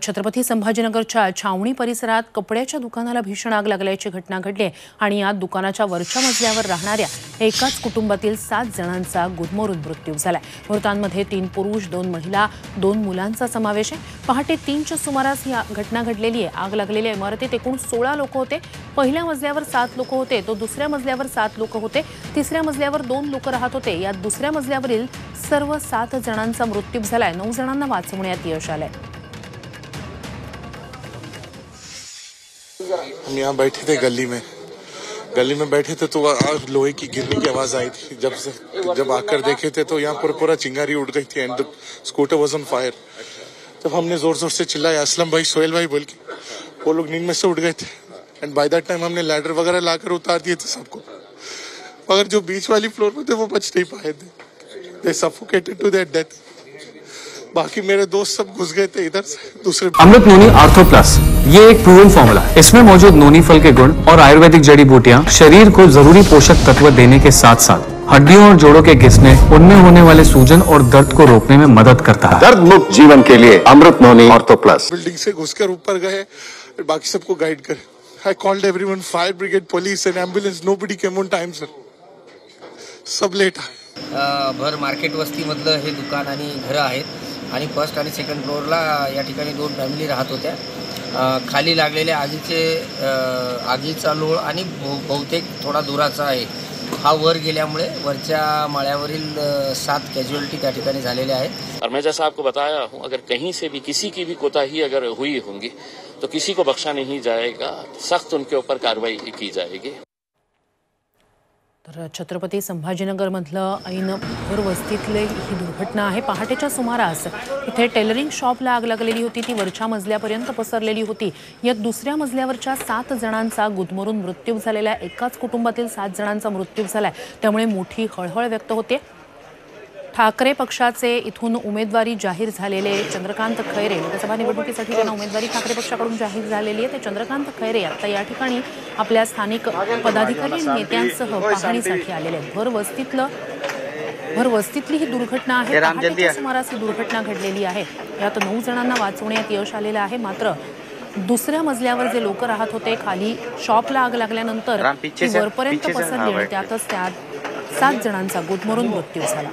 छत्रपती संभाजीनगरच्या छावणी परिसरात कपड्याच्या दुकानाला भीषण आग लागल्याची घटना घडली आणि यात दुकानाच्या वरच्या मजल्यावर राहणाऱ्या एकाच कुटुंबातील 7 जणांचा गुदमरून मृत्यू झालाय। मृतांमध्ये 3 पुरुष, 2 महिला, 2 मुलांचा समावेश आहे। पहाटे 3च्या सुमारास ही घटना घडलेली आहे। आग लागलेल्या इमारतीत एकूण 16 लोक होते। पहिल्या मजल्यावर 7 लोक होते, तो दुसऱ्या मजल्यावर 7 लोक होते, तिसऱ्या मजल्यावर 2 लोक राहत होते। यात दुसऱ्या मजल्यावरील सर्व 7 जणांचा मृत्यू झालाय। 9 जणांना वाचवण्यात यश आलंय। हम यहाँ बैठे थे गली में बैठे थे तो लोहे की गिरने की आवाज आई थी। जब आकर देखे थे तो यहाँ पर पूरा चिंगारी उड़ गई थी एंड स्कूटर वाज ऑन फायर। तब हमने जोर जोर से चिल्लाया असलम भाई, सोहेल भाई बोल के, वो लोग नींद में से उठ गए थे एंड बाय दैट टाइम हमने लैडर वगैरह लाकर उतार दिए थे सबको, मगर जो बीच वाली फ्लोर में थे वो बच नहीं पाए थे। दे सफोकेटेड टू देयर डेथ। बाकी मेरे दोस्त सब घुस गए थे इधर से दूसरे। अमृत नोनी आर्थो प्लस, ये एक प्रूवन फॉर्मूला है। इसमें मौजूद नोनी फल के गुण और आयुर्वेदिक जड़ी बूटियां शरीर को जरूरी पोषक तत्व देने के साथ साथ हड्डियों और जोड़ों के घिसने, उनमें होने वाले सूजन और दर्द को रोकने में मदद करता है। दर्द मुक्त जीवन के लिए अमृत नोनी आर्थो प्लस। बिल्डिंग से घुसकर ऊपर गए, बाकी सबको गाइड कर। I called everyone, fire brigade, police and ambulance. Nobody came on time, sir. सब लेट आहे। भर मार्केट वस्तीमधलं हे दुकान आणि घरं आहेत आणि फर्स्ट आणि सेकंड फ्लोअरला या ठिकाणी 2 फॅमिली राहत होत्या। खाली लागलेल्या आगीचा लोळ आणि बहुतेक थोडा दुराचा आहे। हा वर गेल्यामुळे वरच्या माळ्यावरील 7 कॅज्युअलिटी त्या ठिकाणी झालेल्या आहेत। और मैं जैसा आपको बताया हूं, अगर कहीं से भी किसी की भी कोताही अगर हुई होंगी तो किसी को बख्शा नहीं जाएगा, सख्त उनके ऊपर कार्रवाई की जाएगी। तर छत्रपती संभाजीनगर मधलं ऐन भर वस्तीतली ही दुर्घटना आहे। पहाटेच्या सुमारास इथे टेलरिंग शॉपला आग लागलेली होती, ती वरच्या मजल्यापर्यंत पसरलेली होती। यात दुसऱ्या मजल्यावरच्या 7 जणांचा गुदमरून मृत्यू झालेला आहे। एकाच कुटुंबातील 7 जणांचा मृत्यू झालाय, त्यामुळे मोठी हळहळ व्यक्त होते। ठाकरे पक्षाचे इथून उमेदवारी जाहीर झालेले चंद्रकांत खैरे, लोकसभा निवडणुकीसाठी त्यांना उमेदवारी ठाकरे पक्षाकडून जाहीर झालेली आहे। ते चंद्रकांत खैरे आता या ठिकाणी आपल्या स्थानिक पदाधिकारी आणि नेत्यांसह पाहणीसाठी आलेले आहेत। भर वस्तीतली ही दुर्घटना आहे। पहाटेच्या सुमारास ही दुर्घटना घडलेली आहे। यात 9 जणांना वाचवण्यात यश आलेलं आहे। मात्र दुसऱ्या मजल्यावर जे लोक राहत होते, खाली शॉपला आग लागल्यानंतर ती वरपर्यंत पसरली आणि त्यातच 7 जणांचा गुदमरून मृत्यू झाला।